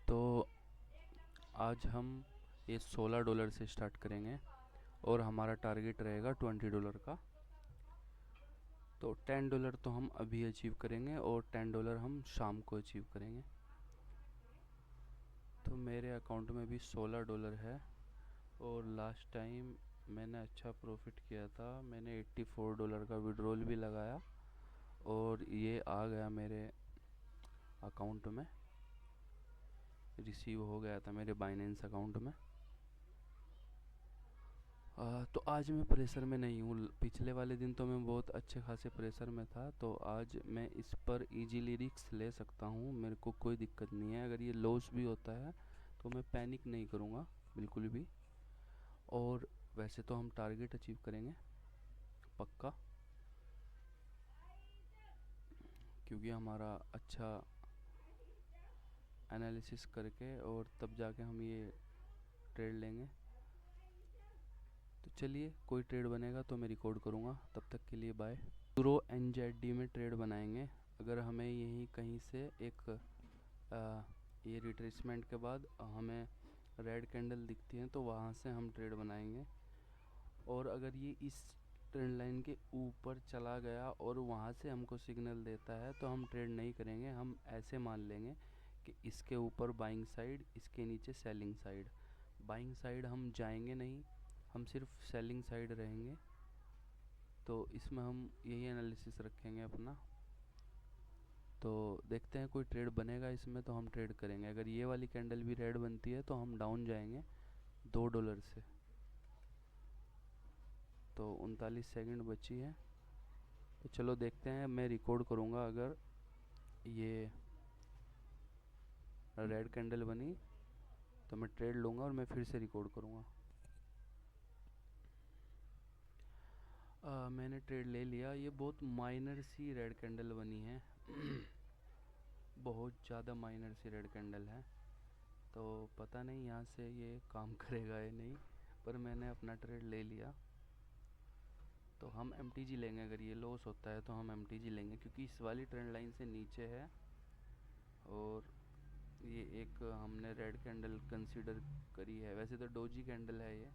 तो आज हम ये $16 से स्टार्ट करेंगे और हमारा टारगेट रहेगा $20 का। तो $10 तो हम अभी अचीव करेंगे और $10 हम शाम को अचीव करेंगे। तो मेरे अकाउंट में भी $16 है और लास्ट टाइम मैंने अच्छा प्रॉफिट किया था। मैंने $84 का विड्रॉल भी लगाया और ये आ गया मेरे अकाउंट में, रिसीव हो गया था मेरे बाइनेंस अकाउंट में। तो आज मैं प्रेशर में नहीं हूँ। पिछले वाले दिन तो मैं बहुत अच्छे खासे प्रेशर में था, तो आज मैं इस पर इजीली रिस्क ले सकता हूँ। मेरे को कोई दिक्कत नहीं है। अगर ये लॉस भी होता है तो मैं पैनिक नहीं करूँगा बिल्कुल भी। और वैसे तो हम टारगेट अचीव करेंगे पक्का, क्योंकि हमारा अच्छा एनालिसिस करके और तब जाके हम ये ट्रेड लेंगे। तो चलिए, कोई ट्रेड बनेगा तो मैं रिकॉर्ड करूँगा। तब तक के लिए बाय। यूरो NZD में ट्रेड बनाएंगे। अगर हमें यहीं कहीं से एक ये रिट्रेसमेंट के बाद हमें रेड कैंडल दिखती है तो वहाँ से हम ट्रेड बनाएंगे। और अगर ये इस ट्रेंड लाइन के ऊपर चला गया और वहाँ से हमको सिग्नल देता है तो हम ट्रेड नहीं करेंगे। हम ऐसे मान लेंगे कि इसके ऊपर बाइंग साइड, इसके नीचे सेलिंग साइड। बाइंग साइड हम जाएंगे नहीं, हम सिर्फ सेलिंग साइड रहेंगे। तो इसमें हम यही एनालिसिस रखेंगे अपना। तो देखते हैं कोई ट्रेड बनेगा इसमें तो हम ट्रेड करेंगे। अगर ये वाली कैंडल भी रेड बनती है तो हम डाउन जाएंगे $2 से। तो 39 सेकंड बची है, तो चलो देखते हैं। मैं रिकॉर्ड करूँगा अगर ये रेड कैंडल बनी तो मैं ट्रेड लूँगा और मैं फिर से रिकॉर्ड करूँगा। मैंने ट्रेड ले लिया। ये बहुत माइनर सी रेड कैंडल बनी है बहुत ज़्यादा माइनर सी रेड कैंडल है। तो पता नहीं यहाँ से ये काम करेगा या नहीं, पर मैंने अपना ट्रेड ले लिया। तो हम MTG लेंगे। अगर ये लॉस होता है तो हम MTG लेंगे, क्योंकि इस वाली ट्रेंड लाइन से नीचे है और ये एक हमने रेड कैंडल कंसीडर करी है। वैसे तो डोजी कैंडल है ये,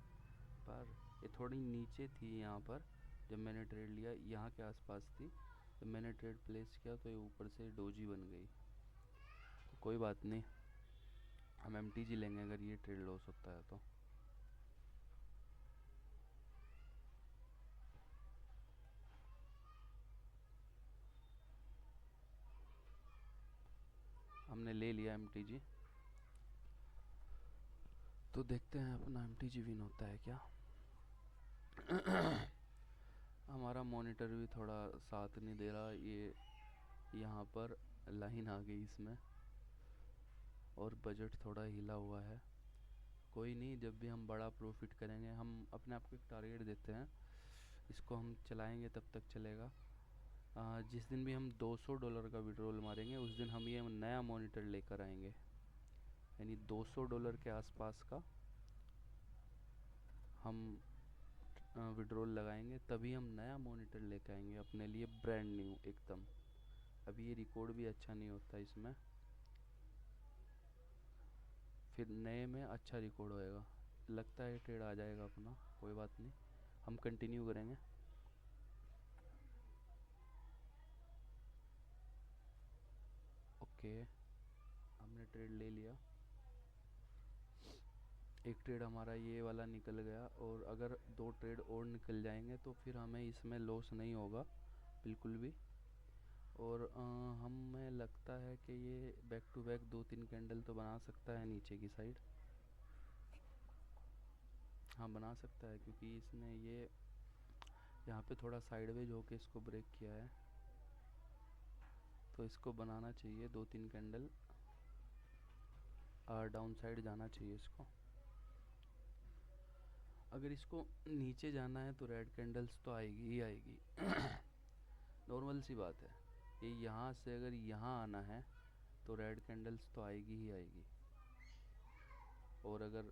पर ये थोड़ी नीचे थी यहाँ पर। जब मैंने ट्रेड लिया यहाँ के आसपास थी, जब मैंने ट्रेड प्लेस किया तो ये ऊपर से डोजी बन गई। तो कोई बात नहीं, हम MTG लेंगे अगर ये ट्रेड लॉस होता है तो। हमने ले लिया MTG। तो देखते हैं अपना MTG विन होता है क्या। हमारा मॉनिटर भी थोड़ा साथ नहीं दे रहा। ये यहाँ पर लाइन आ गई इसमें और बजट थोड़ा हिला हुआ है। कोई नहीं, जब भी हम बड़ा प्रॉफिट करेंगे हम अपने आप को एक टारगेट देते हैं, इसको हम चलाएंगे तब तक चलेगा। जिस दिन भी हम $200 का विड्रॉल मारेंगे उस दिन हम ये नया मॉनिटर लेकर आएंगे। यानी $200 के आसपास का हम विड्रॉल लगाएंगे, तभी हम नया मॉनिटर लेकर आएंगे अपने लिए, ब्रांड न्यू एकदम। अभी ये रिकॉर्ड भी अच्छा नहीं होता इसमें, फिर नए में अच्छा रिकॉर्ड होएगा। लगता है ट्रेड आ जाएगा अपना, कोई बात नहीं, हम कंटिन्यू करेंगे। ओके, हमने ट्रेड ले लिया। एक ट्रेड हमारा ये वाला निकल गया और अगर 2 ट्रेड और निकल जाएंगे तो फिर हमें इसमें लॉस नहीं होगा बिल्कुल भी। और हमें लगता है कि ये बैक टू बैक 2-3 कैंडल तो बना सकता है नीचे की साइड। हाँ बना सकता है, क्योंकि इसने ये यहाँ पे थोड़ा साइडवेज होके इसको ब्रेक किया है, तो इसको बनाना चाहिए 2-3 कैंडल, डाउन साइड जाना चाहिए इसको। अगर इसको नीचे जाना है तो रेड कैंडल्स तो आएगी ही आएगी नॉर्मल सी बात है। ये यहाँ से अगर यहाँ आना है तो रेड कैंडल्स तो आएगी ही आएगी। और अगर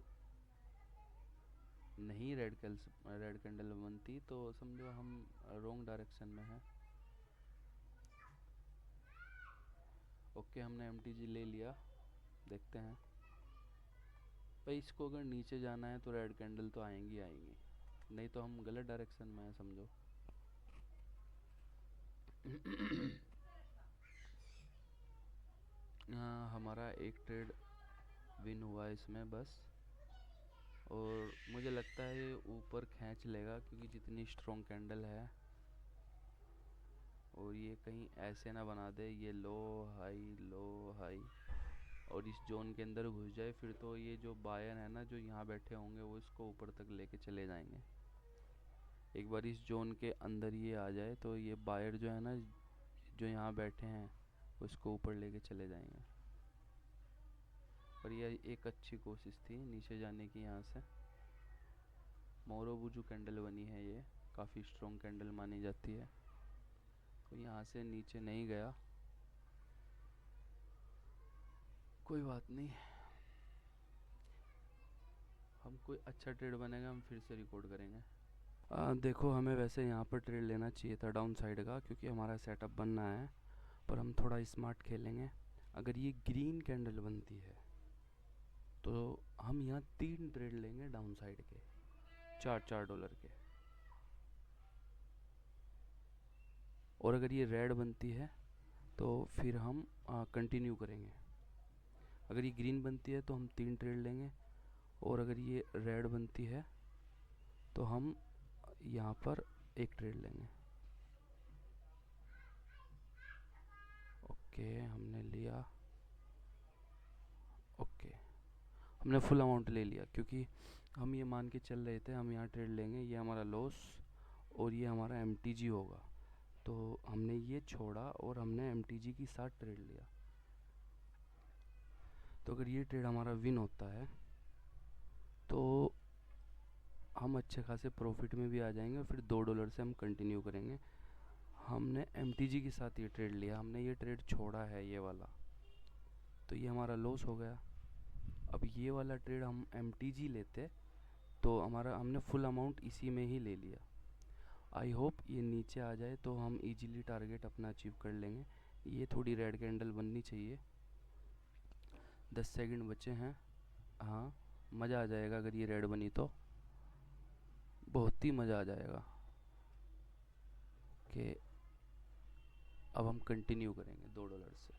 नहीं रेड कैंडल बनती तो समझो हम रॉन्ग डायरेक्शन में हैं। ओके, हमने MTG ले लिया, देखते हैं। भाई इसको अगर नीचे जाना है तो रेड कैंडल तो आएंगी आएंगी, नहीं तो हम गलत डायरेक्शन में हैं समझो। हमारा एक ट्रेड विन हुआ इसमें बस, और मुझे लगता है ये ऊपर खींच लेगा क्योंकि जितनी स्ट्रॉन्ग कैंडल है। और ये कहीं ऐसे ना बना दे ये लो हाई और इस जोन के अंदर घुस जाए, फिर तो ये जो बायर है ना जो यहाँ बैठे होंगे वो इसको ऊपर तक लेके चले जाएंगे। एक बार इस जोन के अंदर ये आ जाए तो ये बायर जो है ना जो यहाँ बैठे हैं उसको ऊपर लेके चले जाएंगे। और ये एक अच्छी कोशिश थी नीचे जाने की। यहाँ से मोरोबुजू कैंडल बनी है, ये काफ़ी स्ट्रॉन्ग कैंडल मानी जाती है। तो यहाँ से नीचे नहीं गया, कोई बात नहीं, हम कोई अच्छा ट्रेड बनेगा हम फिर से रिकॉर्ड करेंगे। देखो हमें वैसे यहाँ पर ट्रेड लेना चाहिए था डाउन साइड का, क्योंकि हमारा सेटअप बनना है, पर हम थोड़ा स्मार्ट खेलेंगे। अगर ये ग्रीन कैंडल बनती है तो हम यहाँ 3 ट्रेड लेंगे डाउन साइड के, $4 के। और अगर ये रेड बनती है तो फिर हम कंटिन्यू करेंगे। अगर ये ग्रीन बनती है तो हम 3 ट्रेड लेंगे, और अगर ये रेड बनती है तो हम यहाँ पर एक ट्रेड लेंगे। ओके हमने लिया, ओके हमने फुल अमाउंट ले लिया, क्योंकि हम ये मान के चल रहे थे हम यहाँ ट्रेड लेंगे, ये हमारा लॉस और ये हमारा एमटीजी होगा। तो हमने ये छोड़ा और हमने एमटीजी के साथ ट्रेड लिया। तो अगर ये ट्रेड हमारा विन होता है तो हम अच्छे खासे प्रॉफिट में भी आ जाएंगे, और फिर $2 से हम कंटिन्यू करेंगे। हमने एमटीजी के साथ ये ट्रेड लिया, हमने ये ट्रेड छोड़ा है ये वाला, तो ये हमारा लॉस हो गया। अब ये वाला ट्रेड हम एमटीजी लेते तो हमारा हमने फुल अमाउंट इसी में ही ले लिया। आई होप ये नीचे आ जाए तो हम इजीली टारगेट अपना अचीव कर लेंगे। ये थोड़ी रेड कैंडल बननी चाहिए। 10 सेकंड बचे हैं। हाँ मज़ा आ जाएगा अगर ये रेड बनी तो, बहुत ही मज़ा आ जाएगा। कि अब हम कंटिन्यू करेंगे $2 से।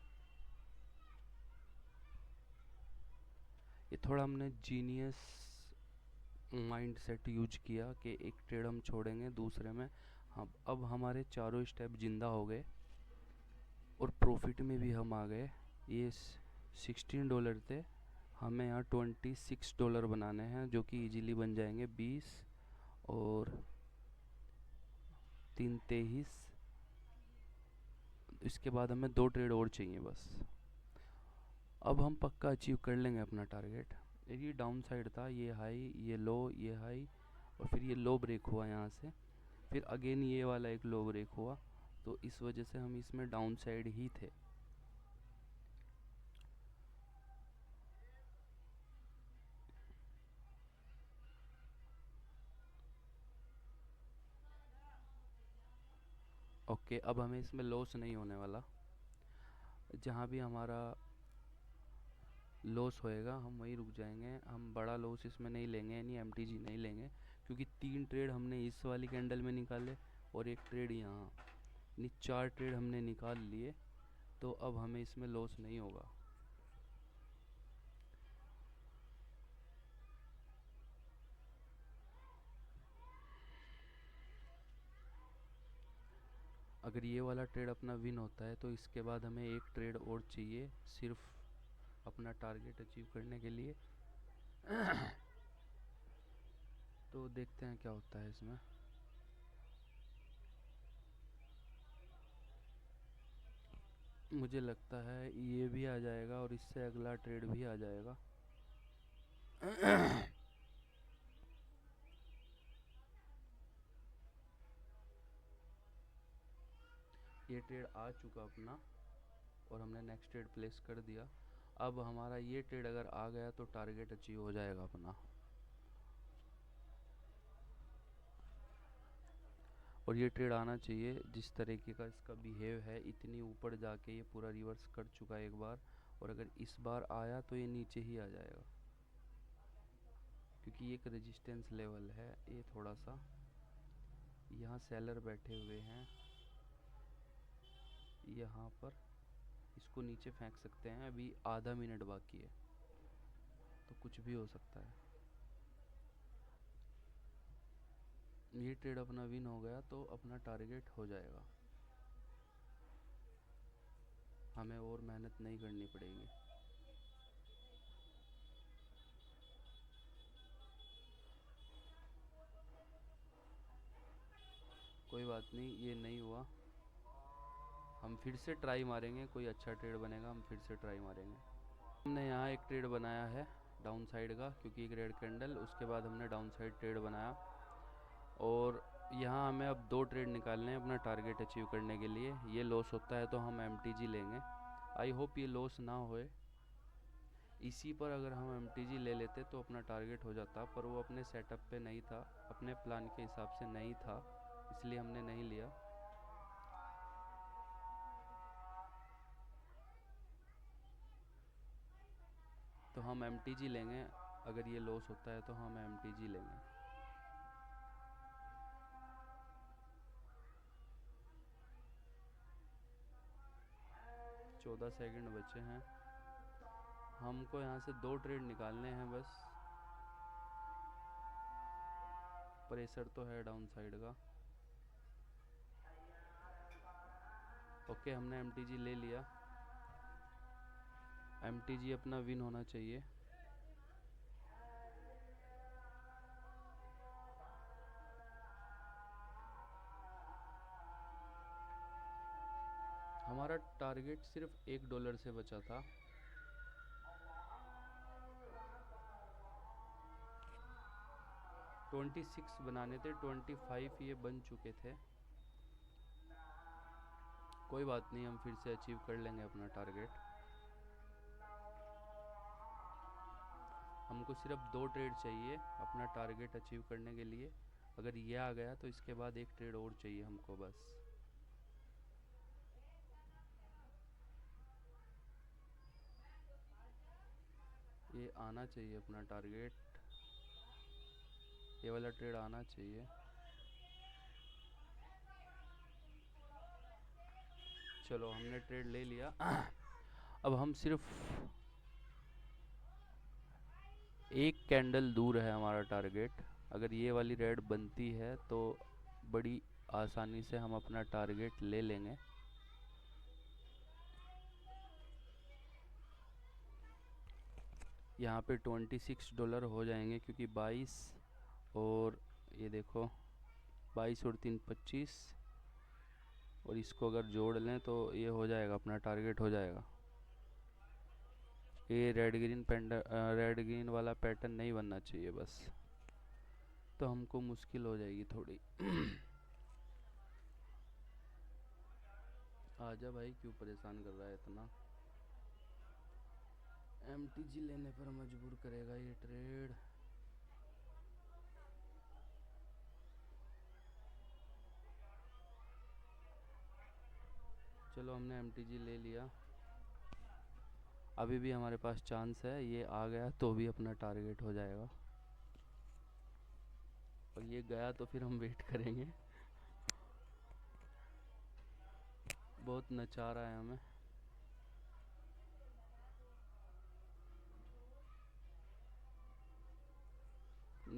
ये थोड़ा हमने जीनियस माइंड सेट यूज किया कि एक ट्रेड हम छोड़ेंगे दूसरे में। हम अब हमारे चारों स्टेप जिंदा हो गए और प्रॉफिट में भी हम आ गए। ये $16 थे, हमें यहाँ $26 बनाने हैं, जो कि इजीली बन जाएंगे 20 और 3 23। इसके बाद हमें 2 ट्रेड और चाहिए बस। अब हम पक्का अचीव कर लेंगे अपना टारगेट। ये डाउन साइड था, ये हाई ये लो ये हाई, और फिर ये लो ब्रेक हुआ यहाँ से, फिर अगेन ये वाला एक लो ब्रेक हुआ, तो इस वजह से हम इसमें डाउन साइड ही थे। ओके अब हमें इसमें लॉस नहीं होने वाला। जहाँ भी हमारा लॉस होएगा हम वहीं रुक जाएंगे। हम बड़ा लॉस इसमें नहीं लेंगे, यानी एमटीजी नहीं लेंगे, क्योंकि 3 ट्रेड हमने इस वाली कैंडल में निकाले और एक ट्रेड यहाँ, यानी 4 ट्रेड हमने निकाल लिए। तो अब हमें इसमें लॉस नहीं होगा। अगर ये वाला ट्रेड अपना विन होता है तो इसके बाद हमें एक ट्रेड और चाहिए सिर्फ अपना टारगेट अचीव करने के लिए। तो देखते हैं क्या होता है इसमें। मुझे लगता है ये भी आ जाएगा और इससे अगला ट्रेड भी आ जाएगा। ये ट्रेड आ चुका अपना और हमने नेक्स्ट ट्रेड प्लेस कर दिया। अब हमारा ये ट्रेड अगर आ गया तो टारगेट अचीव हो जाएगा अपना। और ये ट्रेड आना चाहिए, जिस तरीके का इसका बिहेव है, इतनी ऊपर जाके ये पूरा रिवर्स कर चुका है एक बार, और अगर इस बार आया तो ये नीचे ही आ जाएगा। क्योंकि ये एक रेजिस्टेंस लेवल है, ये थोड़ा सा, यहाँ सेलर बैठे हुए हैं यहाँ पर, इसको नीचे फेंक सकते हैं। अभी आधा मिनट बाकी है तो कुछ भी हो सकता है। ये ट्रेड अपना विन हो गया तो अपना टारगेट हो जाएगा, हमें और मेहनत नहीं करनी पड़ेगी। कोई बात नहीं, ये नहीं हुआ, हम फिर से ट्राई मारेंगे, कोई अच्छा ट्रेड बनेगा हम फिर से ट्राई मारेंगे। हमने यहाँ एक ट्रेड बनाया है डाउन साइड का, क्योंकि एक रेड कैंडल, उसके बाद हमने डाउन साइड ट्रेड बनाया, और यहाँ हमें अब 2 ट्रेड निकालने हैं अपना टारगेट अचीव करने के लिए। ये लॉस होता है तो हम MTG लेंगे, आई होप ये लॉस ना होए। इसी पर अगर हम MTG ले लेते तो अपना टारगेट हो जाता, पर वो अपने सेटअप पे नहीं था, अपने प्लान के हिसाब से नहीं था, इसलिए हमने नहीं लिया। तो हम MTG लेंगे, अगर ये लॉस होता है तो हम MTG लेंगे। चौदह सेकंड बचे हैं, हमको यहाँ से 2 ट्रेड निकालने हैं बस। प्रेशर तो है डाउन साइड का। ओके, हमने MTG ले लिया, MTG अपना विन होना चाहिए। हमारा टारगेट सिर्फ $1 से बचा था। $26 बनाने थे, 25 ये बन चुके थे। कोई बात नहीं, हम फिर से अचीव कर लेंगे अपना टारगेट। हमको सिर्फ 2 ट्रेड चाहिए अपना टारगेट अचीव करने के लिए। अगर ये आ गया तो इसके बाद एक ट्रेड और चाहिए हमको बस। ये आना चाहिए अपना टारगेट, ये वाला ट्रेड आना चाहिए। चलो, हमने ट्रेड ले लिया। अब हम सिर्फ एक कैंडल दूर है हमारा टारगेट। अगर ये वाली रेड बनती है तो बड़ी आसानी से हम अपना टारगेट ले लेंगे। यहाँ पे $26 हो जाएंगे, क्योंकि 22 और ये देखो 22 और 3 25, और इसको अगर जोड़ लें तो ये हो जाएगा, अपना टारगेट हो जाएगा। ये रेड ग्रीन वाला पैटर्न नहीं बनना चाहिए बस, तो हमको मुश्किल हो जाएगी थोड़ी। आजा भाई, क्यों परेशान कर रहा है इतना। MTG लेने पर मजबूर करेगा ये ट्रेड। चलो, हमने MTG ले लिया, अभी भी हमारे पास चांस है, ये आ गया तो भी अपना टारगेट हो जाएगा, और ये गया तो फिर हम वेट करेंगे। बहुत नचा रहा है हमें।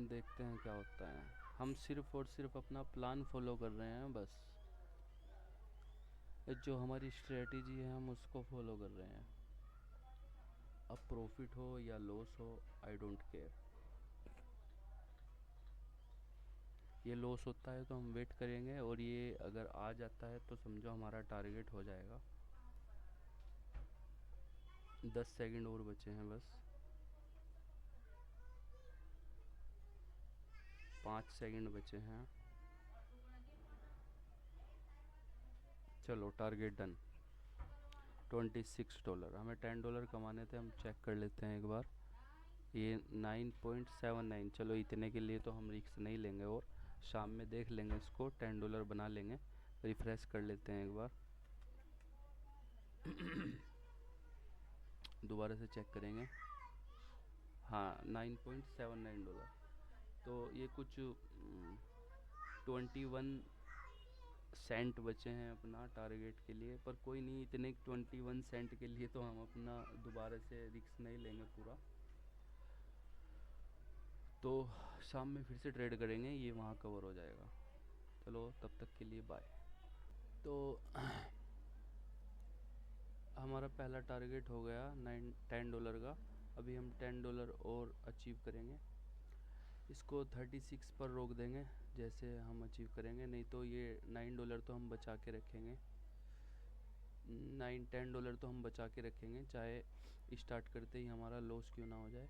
देखते हैं क्या होता है। हम सिर्फ और सिर्फ अपना प्लान फॉलो कर रहे हैं बस, जो हमारी स्ट्रेटजी है हम उसको फॉलो कर रहे हैं। अब प्रॉफिट हो या लॉस हो, आई डोंट केयर। ये लॉस होता है तो हम वेट करेंगे, और ये अगर आ जाता है तो समझो हमारा टारगेट हो जाएगा। 10 सेकंड और बचे हैं बस, 5 सेकंड बचे हैं। चलो, टारगेट डन। $26, हमें $10 कमाने थे, हम चेक कर लेते हैं एक बार। ये 9.79, चलो इतने के लिए तो हम रिस्क नहीं लेंगे, और शाम में देख लेंगे इसको, $10 बना लेंगे। रिफ्रेश कर लेते हैं एक बार। दोबारा से चेक करेंगे। हाँ, $9.79। तो ये कुछ 21 सेंट बचे हैं अपना टारगेट के लिए, पर कोई नहीं, इतने 21 सेंट के लिए तो हम अपना दोबारा से रिस्क नहीं लेंगे पूरा। तो शाम में फिर से ट्रेड करेंगे, ये वहाँ कवर हो जाएगा। चलो तब तक के लिए बाय। तो हमारा पहला टारगेट हो गया $10 का। अभी हम $10 और अचीव करेंगे, इसको 36 पर रोक देंगे जैसे हम अचीव करेंगे, नहीं तो ये $9 तो हम बचा के रखेंगे, $10 तो हम बचा के रखेंगे, चाहे स्टार्ट करते ही हमारा लॉस क्यों ना हो जाए,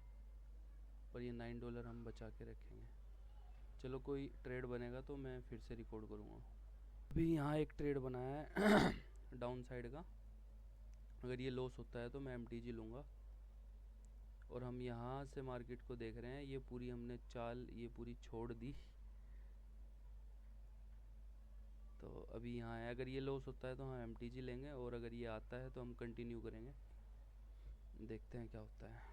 पर ये $9 हम बचा के रखेंगे। चलो कोई ट्रेड बनेगा तो मैं फिर से रिकॉर्ड करूँगा। अभी यहाँ एक ट्रेड बनाया है डाउन साइड का, अगर ये लॉस होता है तो मैं MTG लूँगा। और हम यहाँ से मार्केट को देख रहे हैं, ये पूरी हमने चाल ये पूरी छोड़ दी। तो अभी यहाँ है, अगर ये लॉस होता है तो हम MTG लेंगे, और अगर ये आता है तो हम कंटिन्यू करेंगे, देखते हैं क्या होता है।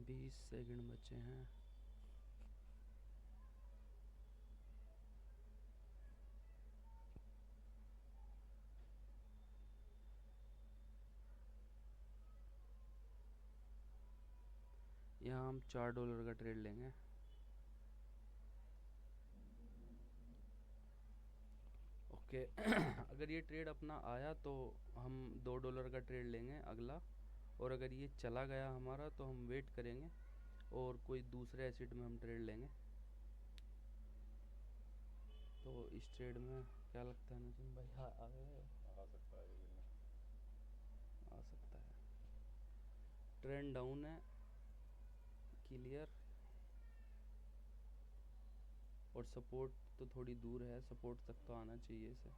बीस सेकंड बचे हैं। यहाँ हम $4 का ट्रेड लेंगे। ओके अगर ये ट्रेड अपना आया तो हम $2 का ट्रेड लेंगे अगला, और अगर ये चला गया हमारा तो हम वेट करेंगे और कोई दूसरे एसिड में हम ट्रेड लेंगे। तो इस ट्रेड में क्या लगता है नजीम भाई, आ गए? आ सकता है ये आ सकता है। ट्रेंड डाउन है, क्लियर, और सपोर्ट तो थोड़ी दूर है, सपोर्ट तक तो आना चाहिए इसे।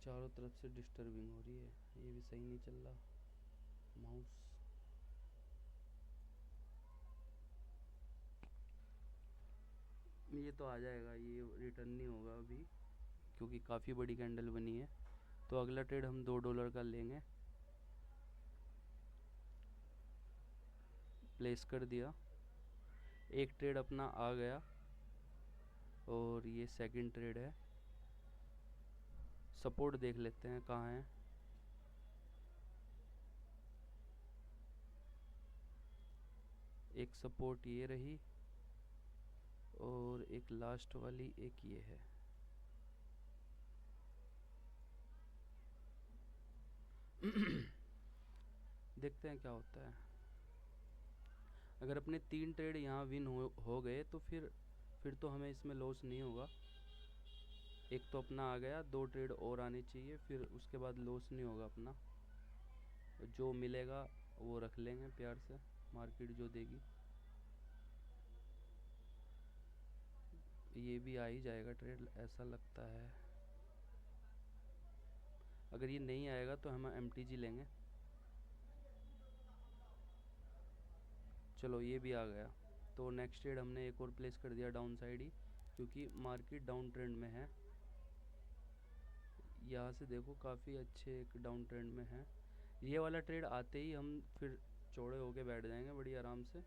चारों तरफ से डिस्टर्बिंग हो रही है, ये भी सही नहीं चल रहा माउस। ये तो आ जाएगा, ये रिटर्न नहीं होगा अभी क्योंकि काफ़ी बड़ी कैंडल बनी है। तो अगला ट्रेड हम $2 का लेंगे, प्लेस कर दिया। एक ट्रेड अपना आ गया और ये सेकंड ट्रेड है। सपोर्ट देख लेते हैं कहाँ है। एक सपोर्ट ये रही, और एक लास्ट वाली एक ये है। देखते हैं क्या होता है। अगर अपने 3 ट्रेड यहाँ विन हो गए तो फिर तो हमें इसमें लॉस नहीं होगा। एक तो अपना आ गया, 2 ट्रेड और आने चाहिए, फिर उसके बाद लॉस नहीं होगा अपना। जो मिलेगा वो रख लेंगे प्यार से, मार्केट जो देगी। ये भी आ ही जाएगा ट्रेड ऐसा लगता है। अगर ये नहीं आएगा तो हम MTG लेंगे। चलो ये भी आ गया, तो नेक्स्ट ट्रेड हमने एक और प्लेस कर दिया डाउन साइड ही, क्योंकि मार्केट डाउन ट्रेंड में है। यहाँ से देखो काफ़ी अच्छे एक डाउन ट्रेंड में है। ये वाला ट्रेड आते ही हम फिर चौड़े होके बैठ जाएंगे बड़ी आराम से,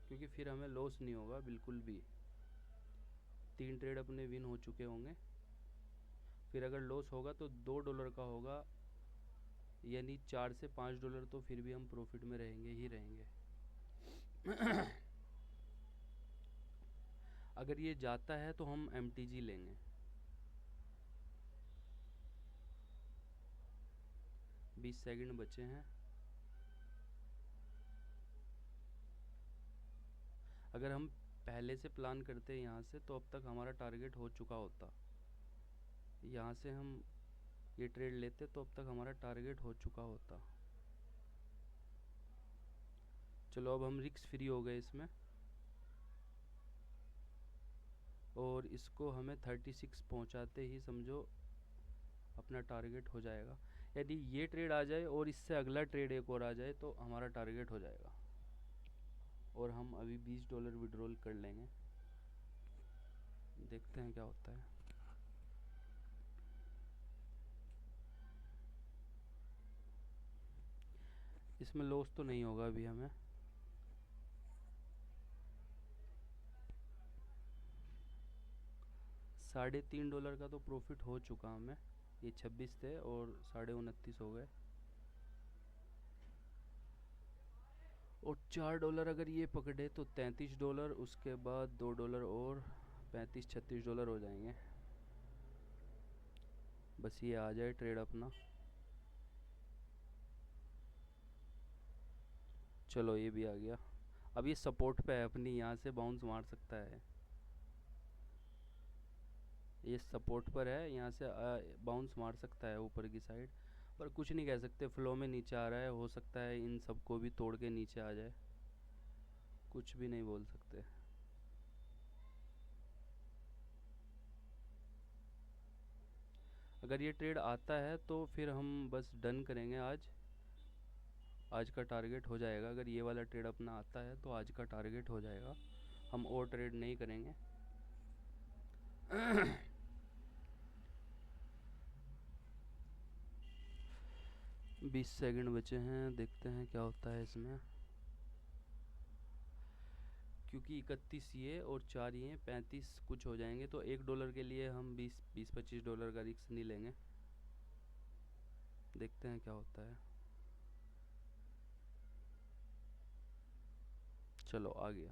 क्योंकि फिर हमें लॉस नहीं होगा बिल्कुल भी। 3 ट्रेड अपने विन हो चुके होंगे। फिर अगर लॉस होगा तो $2 का होगा, यानी $4 से $5 तो फिर भी हम प्रॉफिट में रहेंगे ही रहेंगे। अगर ये जाता है तो हम MTG लेंगे। 20 सेकंड बचे हैं। अगर हम पहले से प्लान करते यहाँ से तो अब तक हमारा टारगेट हो चुका होता। यहाँ से हम ये ट्रेड लेते तो अब तक हमारा टारगेट हो चुका होता। चलो अब हम रिस्क फ्री हो गए इसमें, और इसको हमें 36 पहुँचाते ही समझो अपना टारगेट हो जाएगा। यदि ये ट्रेड आ जाए और इससे अगला ट्रेड एक और आ जाए तो हमारा टारगेट हो जाएगा, और हम अभी $20 विड्रॉल कर लेंगे। देखते हैं क्या होता है। इसमें लॉस तो नहीं होगा अभी हमें। $3.5 का तो प्रॉफिट हो चुका हमें। ये 26 थे और 29.5 हो गए। और $4 अगर ये पकड़े तो $33, उसके बाद $2 और 35-36 डॉलर हो जाएंगे। बस ये आ जाए ट्रेड अपना। चलो ये भी आ गया। अब ये सपोर्ट पे है अपनी, यहाँ से बाउंस मार सकता है। ये सपोर्ट पर है, यहाँ से बाउंस मार सकता है ऊपर की साइड। पर कुछ नहीं कह सकते, फ्लो में नीचे आ रहा है, हो सकता है इन सबको भी तोड़ के नीचे आ जाए। कुछ भी नहीं बोल सकते। अगर ये ट्रेड आता है तो फिर हम बस डन करेंगे आज। आज का टारगेट हो जाएगा। अगर ये वाला ट्रेड अपना आता है तो आज का टारगेट हो जाएगा। हम और ट्रेड नहीं करेंगे। 20 सेकंड बचे हैं, देखते हैं क्या होता है इसमें। क्योंकि 31 ये और 4 ये 35 कुछ हो जाएंगे, तो $1 के लिए हम 20-25 डॉलर का रिस्क नहीं लेंगे। देखते हैं क्या होता है। चलो आ गया।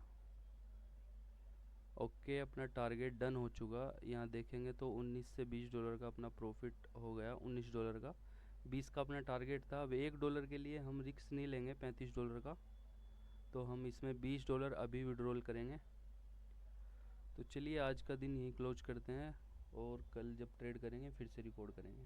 ओके, अपना टारगेट डन हो चुका। यहाँ देखेंगे तो 19 से $20 का अपना प्रॉफिट हो गया। $19 का, 20 का अपना टारगेट था। अब $1 के लिए हम रिस्क नहीं लेंगे $35 का, तो हम इसमें $20 अभी विड्रॉल करेंगे। तो चलिए आज का दिन यहीं क्लोज करते हैं, और कल जब ट्रेड करेंगे फिर से रिकॉर्ड करेंगे।